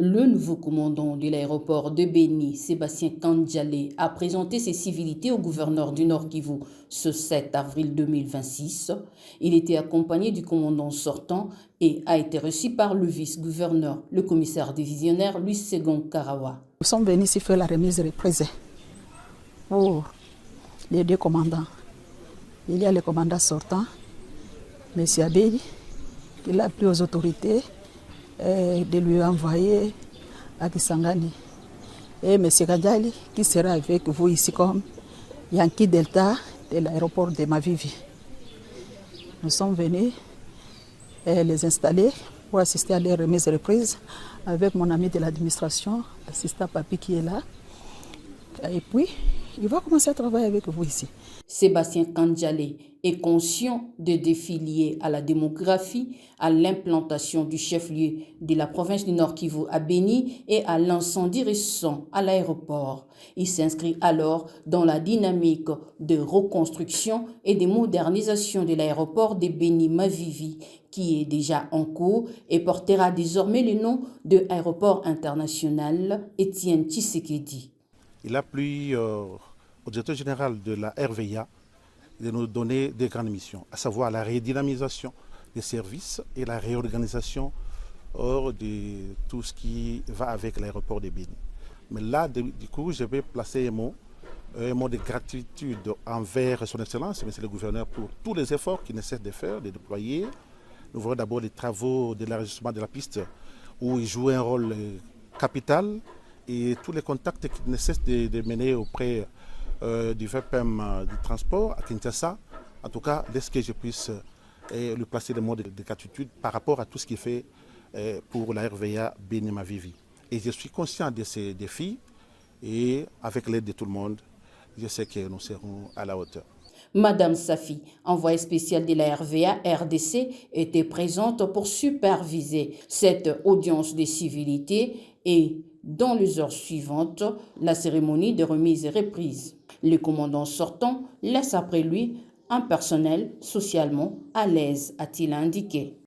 Le nouveau commandant de l'aéroport de Béni, Sébastien Kandjalé, a présenté ses civilités au gouverneur du Nord Kivu ce 7 avril 2026. Il était accompagné du commandant sortant et a été reçu par le vice-gouverneur, le commissaire divisionnaire Louis Segon Karawa. Nous sommes venus ici faire la remise reprise pour les deux commandants. Il y a le commandant sortant, M. Abey, qui l'a pris aux autorités de lui envoyer à Kisangani. Et M. Kandjalé, qui sera avec vous ici comme Yankee Delta de l'aéroport de Mavivi. Nous sommes venus les installer pour assister à les remises reprises avec mon ami de l'administration, l'assistant Papi qui est là. Et puis, il va commencer à travailler avec vous ici. Sébastien Kandjalé est conscient des défis liés à la démographie, à l'implantation du chef-lieu de la province du Nord Kivu à Béni et à l'incendie récent à l'aéroport. Il s'inscrit alors dans la dynamique de reconstruction et de modernisation de l'aéroport de Béni-Mavivi, qui est déjà en cours et portera désormais le nom de Aéroport international Étienne Tshisekedi. Il a plu au directeur général de la RVA de nous donner des grandes missions, à savoir la redynamisation des services et la réorganisation de tout ce qui va avec l'aéroport de Béni. Mais là, du coup, je vais placer un mot de gratitude envers son Excellence, Monsieur le Gouverneur, pour tous les efforts qu'il ne cesse de faire, de déployer. Nous verrons d'abord les travaux de l'élargissement de la piste, où il joue un rôle capital, et tous les contacts qu'il ne cesse de mener auprès du VPM du transport à Kinshasa. En tout cas, dès ce que je puisse lui placer le mot de gratitude par rapport à tout ce qu'il fait pour la RVA Béni-Mavivi. Et je suis conscient de ces défis et avec l'aide de tout le monde, je sais que nous serons à la hauteur. Madame Safi, envoyée spéciale de la RVA RDC, était présente pour superviser cette audience de civilité et, dans les heures suivantes, la cérémonie de remise et reprise. Le commandant sortant laisse après lui un personnel socialement à l'aise, a-t-il indiqué.